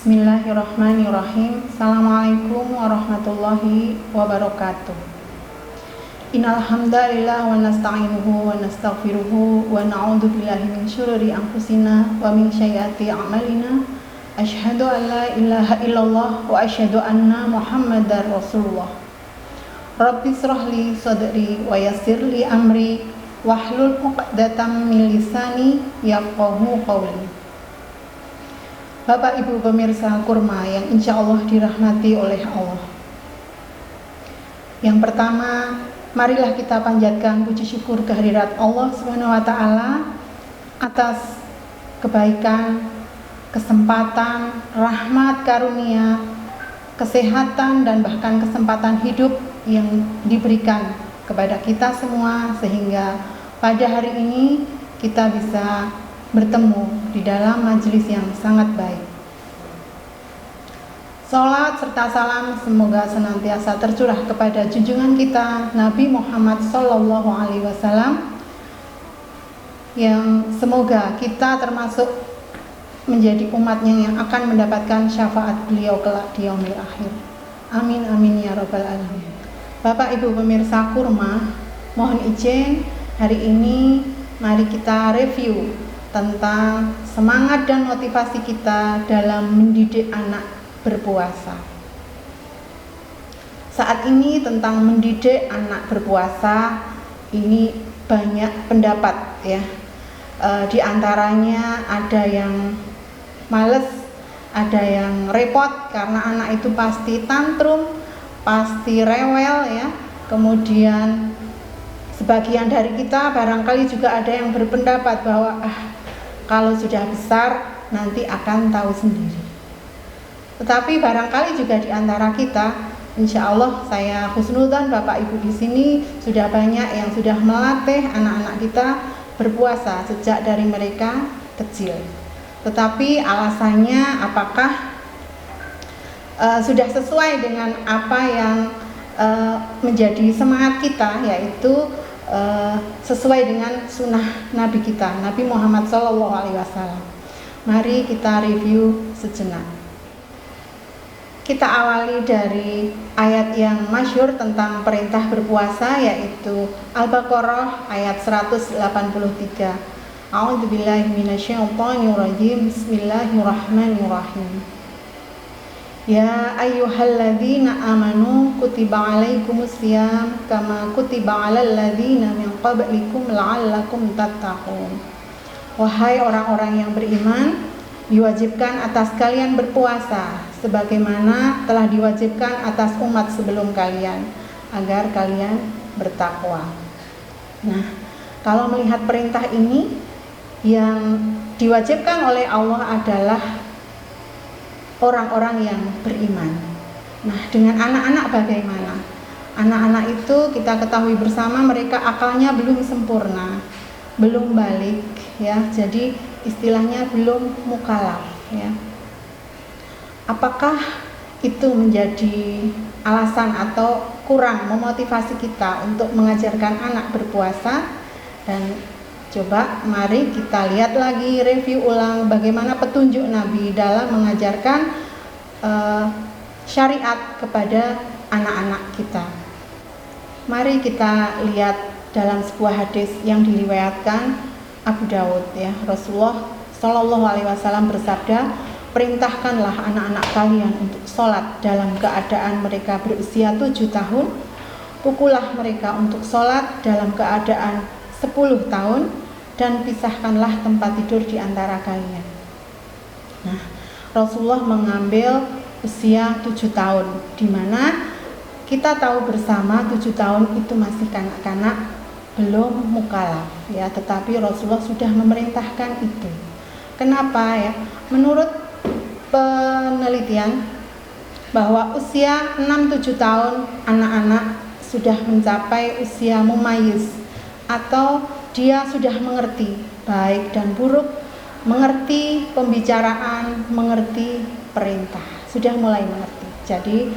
Bismillahirrahmanirrahim. Assalamualaikum warahmatullahi wabarakatuh. Innal hamdalillah wa nasta'inuhu wa nastaghfiruhu wa na'udzu billahi min syururi anfusina wa min sayyiati a'malina. Asyhadu an la ilaha illallah wa asyhadu anna Muhammadar Rasulullah. Rabbi shrah li sadri wa yassir li amri wahlul 'uqdatam min lisani yafqahu qawli. Bapak Ibu pemirsa kurma yang insya Allah dirahmati oleh Allah. Yang pertama, marilah kita panjatkan puji syukur kehadirat Allah Subhanahu wa taala atas kebaikan, kesempatan, rahmat karunia, kesehatan dan bahkan kesempatan hidup yang diberikan kepada kita semua sehingga pada hari ini kita bisa bertemu di dalam majelis yang sangat baik. Salat serta salam semoga senantiasa tercurah kepada junjungan kita Nabi Muhammad SAW, yang semoga kita termasuk menjadi umatnya yang akan mendapatkan syafaat beliau kelak di yaumil akhir. Amin amin ya rabbal alamin. Bapak Ibu pemirsa kurma, mohon izin hari ini mari kita review tentang semangat dan motivasi kita dalam mendidik anak berpuasa. Saat ini tentang mendidik anak berpuasa ini banyak pendapat ya. Di antaranya ada yang males, ada yang repot karena anak itu pasti tantrum, pasti rewel ya. Kemudian sebagian dari kita barangkali juga ada yang berpendapat bahwa kalau sudah besar nanti akan tahu sendiri. Tetapi barangkali juga di antara kita, insya Allah saya husnudzon Bapak Ibu di sini sudah banyak yang sudah melatih anak-anak kita berpuasa sejak dari mereka kecil. Tetapi alasannya apakah sudah sesuai dengan apa yang menjadi semangat kita, yaitu sesuai dengan sunnah Nabi kita, Nabi Muhammad SAW. Mari kita review sejenak. Kita awali dari ayat yang masyhur tentang perintah berpuasa, yaitu Al-Baqarah ayat 183. A'udzubillahi minasyaitonirrajim. Bismillahirrahmanirrahim. Ya ayyuhalladzina amanu kutiba alaikumusiyam kama kutiba alal ladzina min qablikum la'allakum tattaqun. Wahai orang-orang yang beriman, diwajibkan atas kalian berpuasa sebagaimana telah diwajibkan atas umat sebelum kalian agar kalian bertakwa. Nah, kalau melihat perintah ini yang diwajibkan oleh Allah adalah orang-orang yang beriman. Nah, dengan anak-anak bagaimana? Anak-anak itu kita ketahui bersama mereka akalnya belum sempurna, belum balik ya. Jadi istilahnya belum mukallaf ya. Apakah itu menjadi alasan atau kurang memotivasi kita untuk mengajarkan anak berpuasa? Dan coba mari kita lihat lagi, review ulang bagaimana petunjuk Nabi dalam mengajarkan syariat kepada anak-anak kita. Mari kita lihat dalam sebuah hadis yang diriwayatkan Abu Dawud ya. Rasulullah SAW bersabda, perintahkanlah anak-anak kalian untuk sholat dalam keadaan mereka berusia 7 tahun, pukullah mereka untuk sholat dalam keadaan 10 tahun, dan pisahkanlah tempat tidur di antara kalian. Nah, Rasulullah mengambil usia 7 tahun, di mana kita tahu bersama 7 tahun itu masih kanak-kanak, belum mukallaf ya, tetapi Rasulullah sudah memerintahkan itu. Kenapa ya? Menurut penelitian bahwa usia 6-7 tahun anak-anak sudah mencapai usia mumayyiz, atau dia sudah mengerti baik dan buruk, mengerti pembicaraan, mengerti perintah, sudah mulai mengerti. Jadi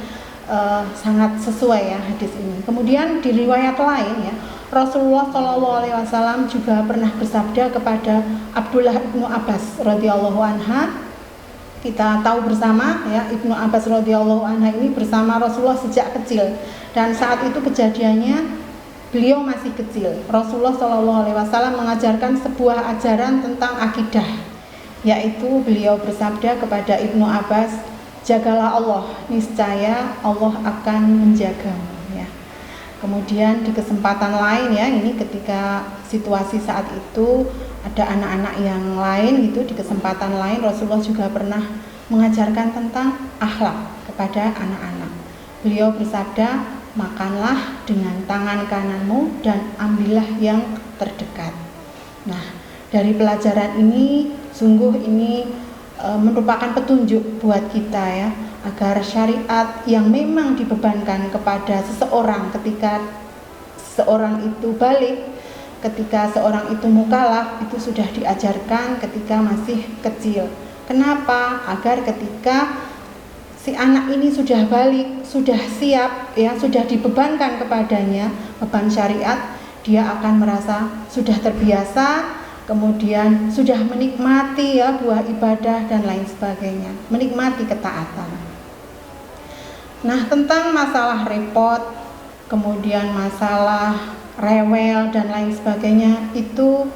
sangat sesuai ya hadis ini. Kemudian di riwayat lain ya, Rasulullah SAW juga pernah bersabda kepada Abdullah bin Abbas radhiyallahu anha, Kita tahu bersama ya, Ibnu Abbas radhiyallahu anhu ini bersama Rasulullah sejak kecil, dan saat itu kejadiannya beliau masih kecil. Rasulullah Shallallahu Alaihi Wasallam mengajarkan sebuah ajaran tentang akidah, yaitu beliau bersabda kepada Ibnu Abbas, jagalah Allah, niscaya Allah akan menjagamu. Ya. Kemudian di kesempatan lain ya, ini ketika situasi saat itu ada anak-anak yang lain gitu, di kesempatan lain Rasulullah juga pernah mengajarkan tentang akhlak kepada anak-anak. Beliau bersabda, makanlah dengan tangan kananmu dan ambillah yang terdekat. Nah, dari pelajaran ini sungguh ini merupakan petunjuk buat kita ya, agar syariat yang memang dibebankan kepada seseorang ketika seseorang itu balik, ketika seorang itu mukallaf, itu sudah diajarkan ketika masih kecil. Kenapa? Agar ketika si anak ini sudah balik, sudah siap ya, sudah dibebankan kepadanya beban syariat, dia akan merasa sudah terbiasa, kemudian sudah menikmati ya buah ibadah dan lain sebagainya, menikmati ketaatan. Nah, tentang masalah repot, kemudian masalah rewel dan lain sebagainya, itu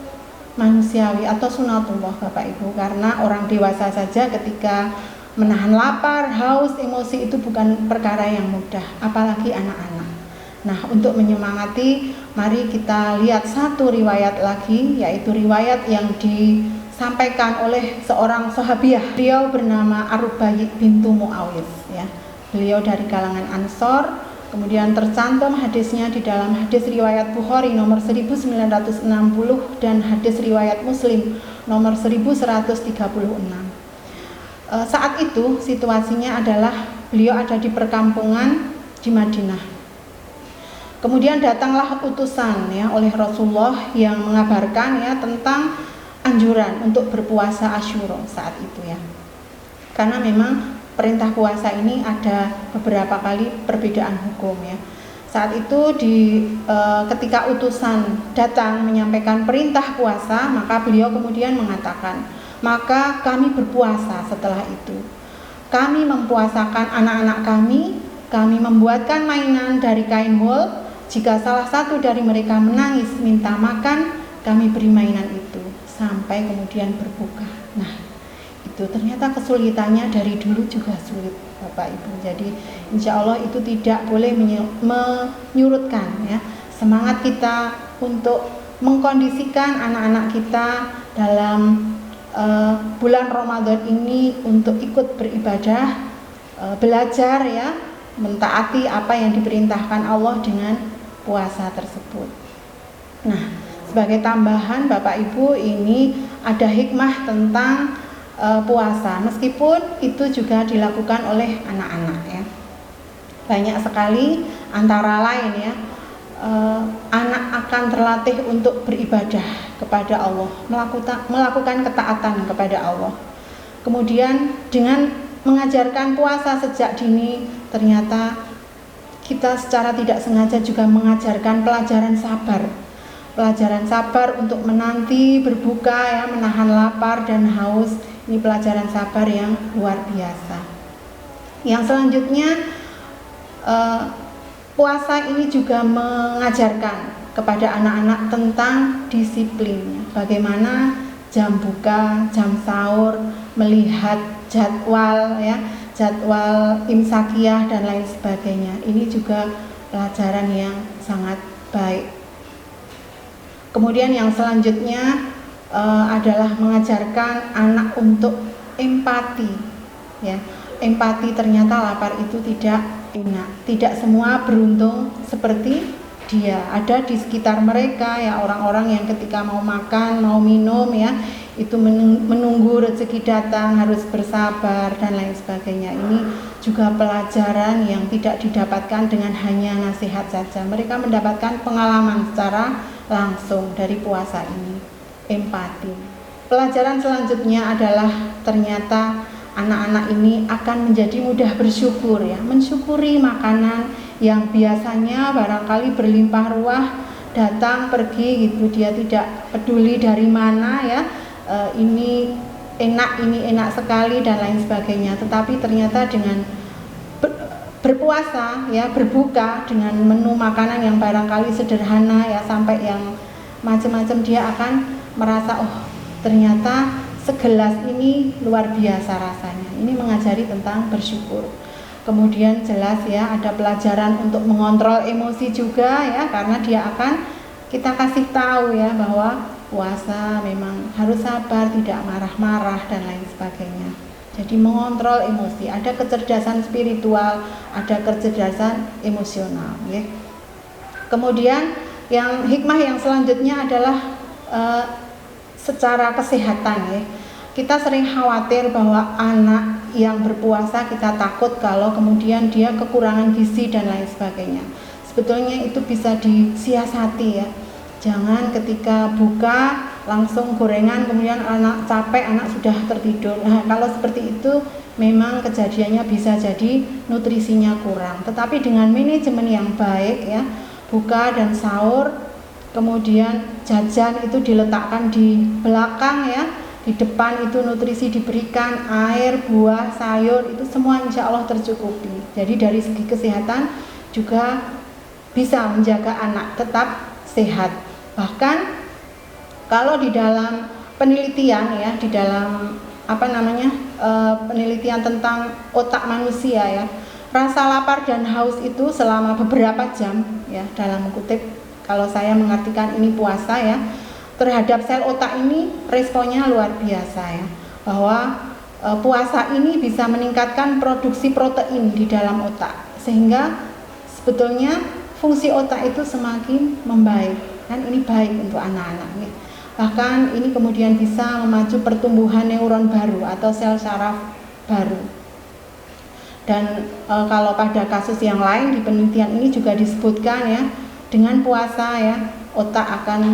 manusiawi atau sunatullah Bapak Ibu, karena orang dewasa saja ketika menahan lapar, haus, emosi itu bukan perkara yang mudah, apalagi anak-anak. Nah, untuk menyemangati, mari kita lihat satu riwayat lagi, yaitu riwayat yang disampaikan oleh seorang sahabiah. Beliau bernama Ar-Rubaiyah bintu Muawis ya. Beliau dari kalangan Ansor. Kemudian tercantum hadisnya di dalam hadis riwayat Bukhari nomor 1960 dan hadis riwayat Muslim nomor 1136. Saat itu situasinya adalah beliau ada di perkampungan di Madinah. Kemudian datanglah utusan ya oleh Rasulullah yang mengabarkan ya tentang anjuran untuk berpuasa Asyura saat itu ya. Karena memang perintah puasa ini ada beberapa kali perbedaan hukum ya. Saat itu ketika utusan datang menyampaikan perintah puasa, maka beliau kemudian mengatakan, maka kami berpuasa setelah itu. Kami mempuasakan anak-anak kami membuatkan mainan dari kain wol. Jika salah satu dari mereka menangis minta makan, kami beri mainan itu sampai kemudian berbuka. Nah, itu ternyata kesulitannya dari dulu juga sulit Bapak Ibu. Jadi insya Allah itu tidak boleh menyurutkan ya semangat kita untuk mengkondisikan anak-anak kita dalam bulan Ramadan ini untuk ikut beribadah, belajar ya, mentaati apa yang diperintahkan Allah dengan puasa tersebut. Nah, sebagai tambahan Bapak Ibu, ini ada hikmah tentang puasa, meskipun itu juga dilakukan oleh anak-anak ya. Banyak sekali antara lain ya, anak akan terlatih untuk beribadah kepada Allah, melakukan ketaatan kepada Allah. Kemudian dengan mengajarkan puasa sejak dini, ternyata kita secara tidak sengaja juga mengajarkan pelajaran sabar untuk menanti berbuka ya, menahan lapar dan haus. Ini pelajaran sabar yang luar biasa. Yang selanjutnya, puasa ini juga mengajarkan kepada anak-anak tentang disiplin. Bagaimana jam buka, jam sahur, melihat jadwal ya, jadwal imsakiyah dan lain sebagainya. Ini juga pelajaran yang sangat baik. Kemudian yang selanjutnya adalah mengajarkan anak untuk empati ya. Empati, ternyata lapar itu tidak enak, tidak semua beruntung seperti dia. Ada di sekitar mereka ya orang-orang yang ketika mau makan, mau minum ya, itu menunggu rezeki datang, harus bersabar dan lain sebagainya. Ini juga pelajaran yang tidak didapatkan dengan hanya nasihat saja. Mereka mendapatkan pengalaman secara langsung dari puasa ini, empati. Pelajaran selanjutnya adalah ternyata anak-anak ini akan menjadi mudah bersyukur ya, mensyukuri makanan yang biasanya barangkali berlimpah ruah, datang pergi gitu, dia tidak peduli dari mana ya. Ini enak, ini enak sekali dan lain sebagainya. Tetapi ternyata dengan berpuasa ya, berbuka dengan menu makanan yang barangkali sederhana ya, sampai yang macam-macam, dia akan merasa oh ternyata segelas ini luar biasa rasanya. Ini mengajari tentang bersyukur. Kemudian jelas ya, ada pelajaran untuk mengontrol emosi juga ya, karena dia akan kita kasih tahu ya bahwa puasa memang harus sabar, tidak marah-marah dan lain sebagainya. Jadi mengontrol emosi, ada kecerdasan spiritual, ada kecerdasan emosional ya. Kemudian yang hikmah yang selanjutnya adalah secara kesehatan ya. Kita sering khawatir bahwa anak yang berpuasa, kita takut kalau kemudian dia kekurangan gizi dan lain sebagainya. Sebetulnya itu bisa disiasati ya. Jangan ketika buka langsung gorengan, kemudian anak capek, anak sudah tertidur. Nah, kalau seperti itu memang kejadiannya bisa jadi nutrisinya kurang. Tetapi dengan manajemen yang baik ya, buka dan sahur, kemudian jajan itu diletakkan di belakang ya, di depan itu nutrisi diberikan, air, buah, sayur, itu semua insya Allah tercukupi. Jadi dari segi kesehatan juga bisa menjaga anak tetap sehat. Bahkan kalau di dalam penelitian ya, di dalam penelitian tentang otak manusia ya, rasa lapar dan haus itu selama beberapa jam ya, dalam kutip kalau saya mengartikan ini puasa ya, terhadap sel otak ini responnya luar biasa ya, bahwa puasa ini bisa meningkatkan produksi protein di dalam otak, sehingga sebetulnya fungsi otak itu semakin membaik. Dan ini baik untuk anak-anak ya. Bahkan ini kemudian bisa memacu pertumbuhan neuron baru atau sel saraf baru. Dan kalau pada kasus yang lain di penelitian ini juga disebutkan ya, dengan puasa ya, otak akan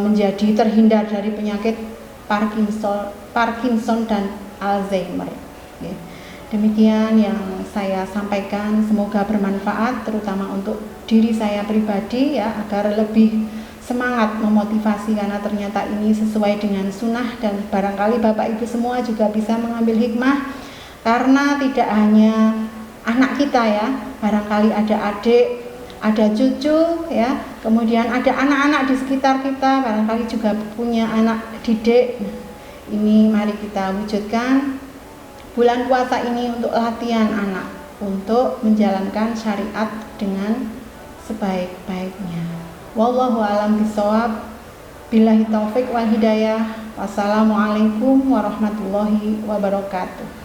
menjadi terhindar dari penyakit Parkinson dan Alzheimer ya. Demikian yang saya sampaikan, semoga bermanfaat terutama untuk diri saya pribadi ya, agar lebih semangat memotivasi, karena ternyata ini sesuai dengan sunnah dan barangkali Bapak Ibu semua juga bisa mengambil hikmah, karena tidak hanya anak kita ya, barangkali ada adik, ada cucu ya, kemudian ada anak-anak di sekitar kita, barangkali juga punya anak didik. Ini mari kita wujudkan bulan puasa ini untuk latihan anak untuk menjalankan syariat dengan sebaik-baiknya. Wallahu a'lam bishawab. Billahi taufik wal hidayah. Wassalamualaikum warahmatullahi wabarakatuh.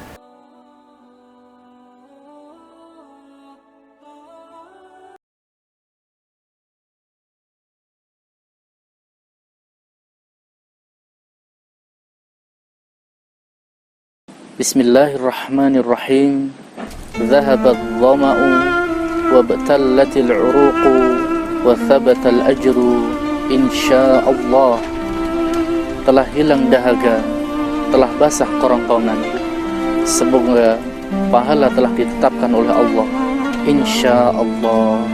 Bismillahirrahmanirrahim. Dhahabat dhama'u wabtallatil 'uruqu wa thabatal ajru insyaallah. Telah hilang dahaga, telah basah kerongkongan. Semoga pahala telah ditetapkan oleh Allah insyaallah.